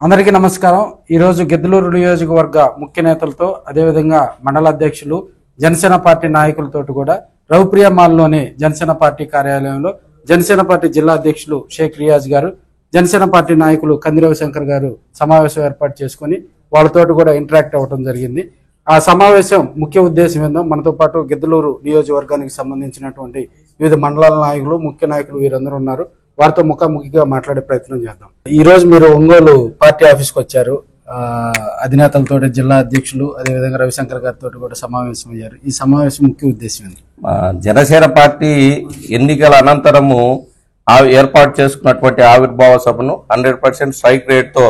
అందరికీ నమస్కారం। ఈరోజు గిద్దలూరు నియోజకవర్గ ముఖ్య నేతలతో అదేవిధంగా మండల అధ్యక్షులు జనసేన పార్టీ నాయకులతో కూడా రవిప్రియ మాల్లోని జనసేన పార్టీ కార్యాలయంలో జనసేన పార్టీ జిల్లా అధ్యక్షులు షేక్ రియాజ్ గారు, జనసేన పార్టీ నాయకులు కంది రవిశంకర్ గారు సమావేశం ఏర్పాటు చేసుకుని వాళ్ళతో కూడా ఇంటరాక్ట్ అవ్వడం జరిగింది। ఆ సమావేశం ముఖ్య ఉద్దేశం ఏందో మనతో పాటు గిద్దలూరు నియోజకవర్గానికి సంబంధించినటువంటి వివిధ మండలాల నాయకులు, ముఖ్య నాయకులు వీరందరూ ఉన్నారు। వారితో ముఖాముఖిగా మాట్లాడే ప్రయత్నం చేద్దాం। ఈ రోజు మీరు ఒంగోలు పార్టీ ఆఫీస్కి వచ్చారు, అధినేతలతో జిల్లా అధ్యక్షులు అదేవిధంగా రవిశంకర్ గారితో కూడా సమావేశం అయ్యారు। ఈ సమావేశం ముఖ్య ఉద్దేశం ఏంటి? జనసేన పార్టీ ఎన్నికల అనంతరము ఏర్పాటు చేసుకున్నటువంటి ఆవిర్భావ సభను 100% స్ట్రైక్ రేట్ తో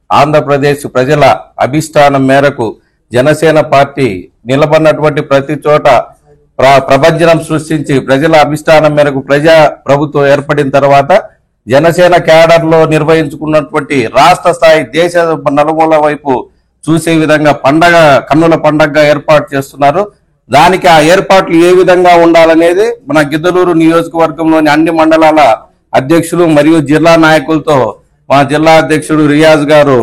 ఆంధ్రప్రదేశ్ ప్రజల అభిష్టానం మేరకు జనసేన పార్టీ నిలబడినటువంటి ప్రతి చోట ప్రభంజనం సృష్టించి ప్రజల అభిష్టానం మేరకు ప్రజా ప్రభుత్వం ఏర్పడిన తర్వాత జనసేన క్యాడర్ లో నిర్వహించుకున్నటువంటి రాష్ట్ర స్థాయి దేశ నలుమూల వైపు చూసే విధంగా పండగ కన్నుల పండగగా ఏర్పాటు చేస్తున్నారు। దానికి ఆ ఏర్పాట్లు ఏ విధంగా ఉండాలనేది మన గిద్దలూరు నియోజకవర్గంలోని అన్ని మండలాల అధ్యక్షులు మరియు జిల్లా నాయకులతో మా జిల్లా అధ్యక్షుడు రియాజ్ గారు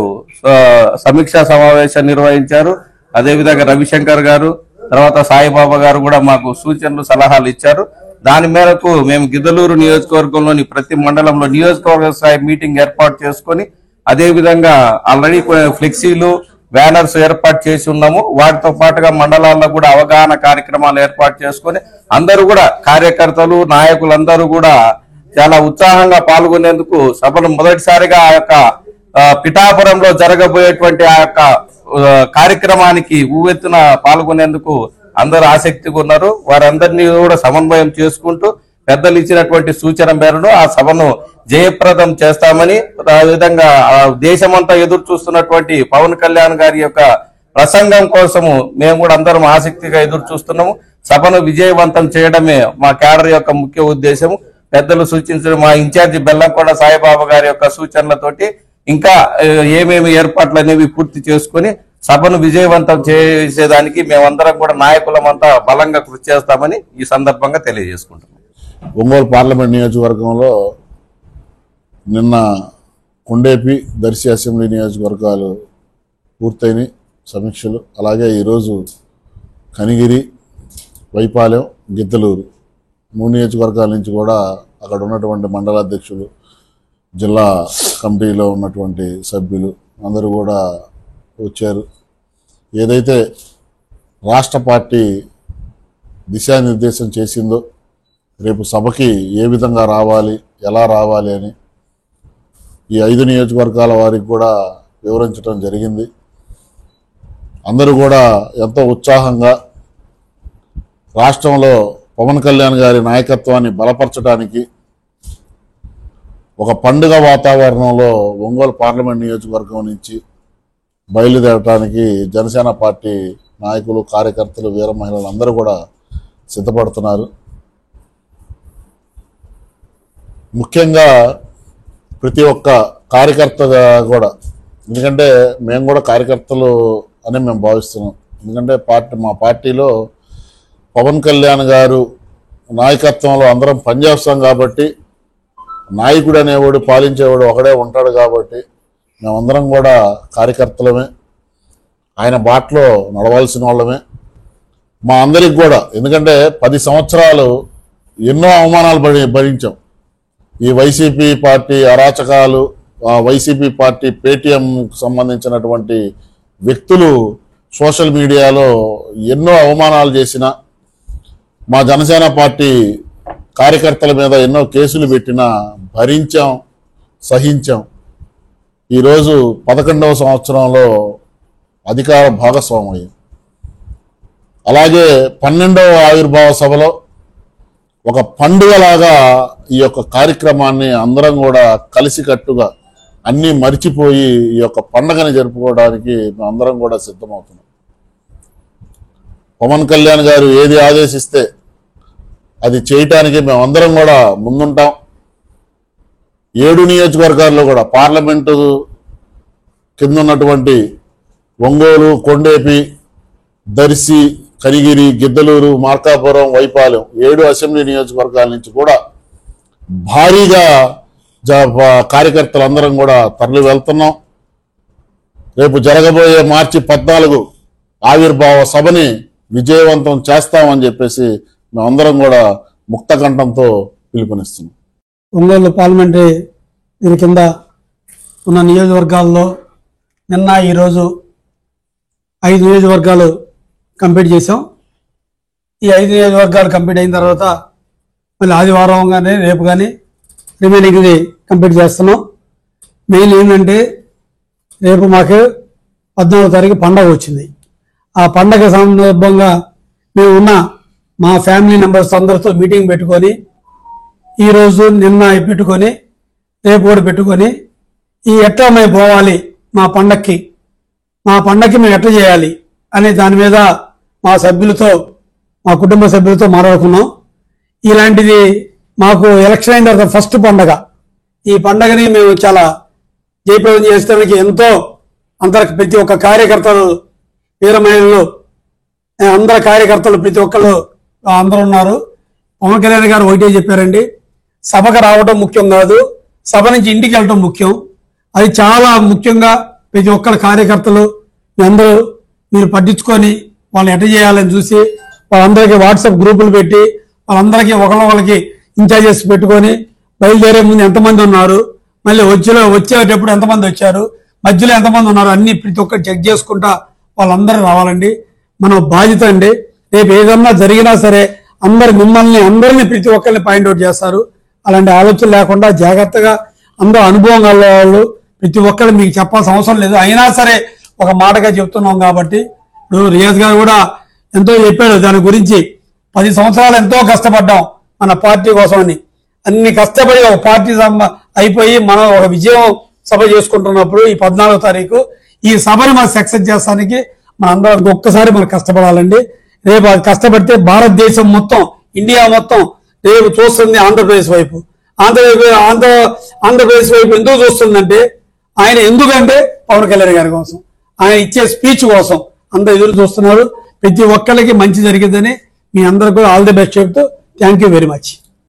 సమీక్షా సమావేశం నిర్వహించారు। అదేవిధంగా రవిశంకర్ గారు, తర్వాత సాయిబాబా గారు కూడా మాకు సూచనలు సలహాలు ఇచ్చారు। దాని మేరకు మేము గిద్దలూరు నియోజకవర్గంలోని ప్రతి మండలంలో నియోజకవర్గ స్థాయి మీటింగ్ ఏర్పాటు చేసుకుని అదేవిధంగా ఆల్రెడీ ఫ్లెక్సీలు బ్యానర్స్ ఏర్పాటు చేసి ఉన్నాము। వాటితో పాటుగా మండలాల్లో కూడా అవగాహన కార్యక్రమాలు ఏర్పాటు చేసుకుని అందరూ కూడా కార్యకర్తలు నాయకులందరూ కూడా చాలా ఉత్సాహంగా పాల్గొనేందుకు సభను మొదటిసారిగా ఆ యొక్క పిఠాపురంలో జరగబోయేటువంటి ఆ యొక్క కార్యక్రమానికి ఊవెత్తున పాల్గొనేందుకు అందరూ ఆసక్తిగా ఉన్నారు। వారందరినీ కూడా సమన్వయం చేసుకుంటూ పెద్దలు ఇచ్చినటువంటి సూచన మేరకు ఆ సభను జయప్రదం చేస్తామని, అదేవిధంగా దేశమంతా ఎదురు చూస్తున్నటువంటి పవన్ కళ్యాణ్ గారి యొక్క ప్రసంగం కోసము మేము కూడా అందరం ఆసక్తిగా ఎదురు చూస్తున్నాము। సభను విజయవంతం చేయడమే మా క్యాడర్ యొక్క ముఖ్య ఉద్దేశము। పెద్దలు సూచించిన మా ఇన్ఛార్జి బెల్లంకొండ సాయిబాబా గారి యొక్క సూచనలతోటి ఇంకా ఏమేమి ఏర్పాట్లు అనేవి పూర్తి చేసుకుని సభను విజయవంతం చేసేదానికి మేమందరం కూడా నాయకులమంతా బలంగా కృషి చేస్తామని ఈ సందర్భంగా తెలియజేసుకుంటున్నాం। ఒంగోలు పార్లమెంట్ నియోజకవర్గంలో నిన్న కొండేపి, దర్శి అసెంబ్లీ నియోజకవర్గాలు పూర్తయిన సమీక్షలు, అలాగే ఈరోజు కనిగిరి, వైపాలెం, గిద్దలూరు 3 నియోజకవర్గాల నుంచి కూడా అక్కడ ఉన్నటువంటి మండల అధ్యక్షులు, జిల్లా కమిటీలో ఉన్నటువంటి సభ్యులు అందరూ కూడా వచ్చారు। ఏదైతే రాష్ట్ర పార్టీ దిశానిర్దేశం చేసిందో రేపు సభకి ఏ విధంగా రావాలి, ఎలా రావాలి అని ఈ 5 నియోజకవర్గాల వారికి కూడా వివరించడం జరిగింది। అందరూ కూడా ఎంతో ఉత్సాహంగా రాష్ట్రంలో పవన్ కళ్యాణ్ గారి నాయకత్వాన్ని బలపరచడానికి ఒక పండుగ వాతావరణంలో ఒంగోలు పార్లమెంట్ నియోజకవర్గం నుంచి బయలుదేరడానికి జనసేన పార్టీ నాయకులు, కార్యకర్తలు, వీర మహిళలు అందరూ కూడా సిద్ధపడుతున్నారు। ముఖ్యంగా ప్రతి ఒక్క కార్యకర్త కూడా, ఎందుకంటే మేము కూడా కార్యకర్తలు అని మేము భావిస్తున్నాం। ఎందుకంటే మా పార్టీలో పవన్ కళ్యాణ్ గారు నాయకత్వంలో అందరం పనిచేస్తాం కాబట్టి, నాయకుడు అనేవాడు, పాలించేవాడు ఒకడే ఉంటాడు కాబట్టి మేమందరం కూడా కార్యకర్తలమే, ఆయన బాటలో నడవాల్సిన వాళ్ళమే। మా అందరికి కూడా, ఎందుకంటే 10 సంవత్సరాలు ఎన్నో అవమానాలు భరించాం। ఈ వైసీపీ పార్టీ అరాచకాలు, వైసీపీ పార్టీ పేటీఎం సంబంధించినటువంటి వ్యక్తులు సోషల్ మీడియాలో ఎన్నో అవమానాలు చేసిన, మా జనసేన పార్టీ కార్యకర్తల మీద ఎన్నో కేసులు పెట్టినా భరించాం, సహించాం। ఈరోజు 11వ సంవత్సరంలో అధికార భాగస్వామ్యం, అలాగే 12వ ఆవిర్భావ సభలో ఒక పండుగలాగా ఈ యొక్క కార్యక్రమాన్ని అందరం కూడా కలిసికట్టుగా అన్నీ మర్చిపోయి ఈ యొక్క పండుగని జరుపుకోవడానికి మేమందరం కూడా సిద్ధమవుతున్నాం। పవన్ కళ్యాణ్ గారు ఏది ఆదేశిస్తే అది చేయటానికి మేమందరం కూడా ముందుంటాం। 7 నియోజకవర్గాల్లో కూడా పార్లమెంటు కింద ఉన్నటువంటి ఒంగోలు, కొండేపి, దర్శి, కనిగిరి, గిద్దలూరు, మార్కాపురం, వైపాలెం 7 అసెంబ్లీ నియోజకవర్గాల నుంచి కూడా భారీగా కార్యకర్తలందరం కూడా తరలి వెళ్తున్నాం। రేపు జరగబోయే మార్చి 14 ఆవిర్భావ సభని విజయవంతం చేస్తామని చెప్పేసి మేమందరం కూడా ముక్తకంఠంతో పిలుపునిస్తున్నాం. ఒంగోలు పార్లమెంటరీ దీని కింద ఉన్న నియోజకవర్గాల్లో నిన్న ఈరోజు 5 నియోజకవర్గాలు కంప్లీట్ చేసాం. ఈ 5 నియోజకవర్గాలు కంప్లీట్ అయిన తర్వాత మళ్ళీ ఆదివారం కానీ రేపు కానీ రిమైనింగ్ది కంప్లీట్ చేస్తున్నాం. మెయిన్ ఏంటంటే రేపు మాకు 14వ తారీఖు పండగ వచ్చింది. ఆ పండగ సందర్భంగా మేము ఉన్న మా ఫ్యామిలీ మెంబర్స్ అందరితో మీటింగ్ పెట్టుకొని ఈరోజు నిన్న పెట్టుకొని రేపు కూడా పెట్టుకొని ఈ ఎట్లా మేము పోవాలి మా పండక్కి మేము ఎట్లా చేయాలి అనే దాని మీద మా సభ్యులతో మా కుటుంబ సభ్యులతో మాట్లాడుకున్నాం. ఇలాంటిది మాకు ఎలక్షన్ అయిన తర్వాత ఫస్ట్ పండగ. ఈ పండగని మేము చాలా జయప్రదం చేసడానికి ఎంతో అందరికి ప్రతి ఒక్క కార్యకర్తలు వీరమహిళలు అందరు కార్యకర్తలు ప్రతి ఒక్కరు అందరూ ఉన్నారు. పవన్ కళ్యాణ్ గారు ఒకటే చెప్పారండి, సభకు రావడం ముఖ్యం కాదు, సభ నుంచి ఇంటికి వెళ్ళడం ముఖ్యం. అది చాలా ముఖ్యంగా ప్రతి ఒక్కరు కార్యకర్తలు అందరూ మీరు పట్టించుకొని వాళ్ళు ఎట్ట చేయాలని చూసి వాళ్ళందరికీ వాట్సాప్ గ్రూపులు పెట్టి వాళ్ళందరికీ ఒకళ్ళకి ఇన్ఛార్జెస్ పెట్టుకొని బయలుదేరే ముందు ఎంతమంది ఉన్నారు, మళ్ళీ వచ్చేటప్పుడు ఎంతమంది వచ్చారు, మధ్యలో ఎంతమంది ఉన్నారు అన్ని ప్రతి ఒక్కరు చెక్ చేసుకుంటా వాళ్ళందరూ రావాలండి. మన బాధ్యత అండి. రేపు ఏదన్నా జరిగినా సరే అందరినీ ప్రతి ఒక్కరిని పాయింట్అవుట్ చేస్తారు. అలాంటి ఆలోచన లేకుండా జాగ్రత్తగా అందరూ అనుభవం గల వాళ్ళు ప్రతి ఒక్కరు మీకు చెప్పాల్సిన అవసరం లేదు. అయినా సరే ఒక మాటగా చెప్తున్నాం కాబట్టి ఇప్పుడు రియాజ్ గారు కూడా ఎంతో చెప్పాడు దాని గురించి. 10 సంవత్సరాలు ఎంతో కష్టపడ్డాం మన పార్టీ కోసమని. అన్ని కష్టపడి ఒక పార్టీ అయిపోయి మనం ఒక విజయం సభ చేసుకుంటున్నప్పుడు ఈ 14వ తారీఖు ఈ సభని మనం సక్సెస్ చేస్తానికి మనందరం ఒక్కసారి మనం కష్టపడాలండి. రేపు అది కష్టపడితే భారతదేశం మొత్తం ఇండియా మొత్తం రేపు చూస్తుంది ఆంధ్రప్రదేశ్ వైపు. ఆంధ్రప్రదేశ్ వైపు ఎందుకు చూస్తుందంటే ఎందుకంటే పవన్ కళ్యాణ్ గారి కోసం, ఆయన ఇచ్చే స్పీచ్ కోసం అందరూ ఎదురు చూస్తున్నారు. ప్రతి ఒక్కరికి మంచి జరిగిందని మీ అందరికీ ఆల్ ది బెస్ట్ చెప్తూ థ్యాంక్ యూ వెరీ మచ్.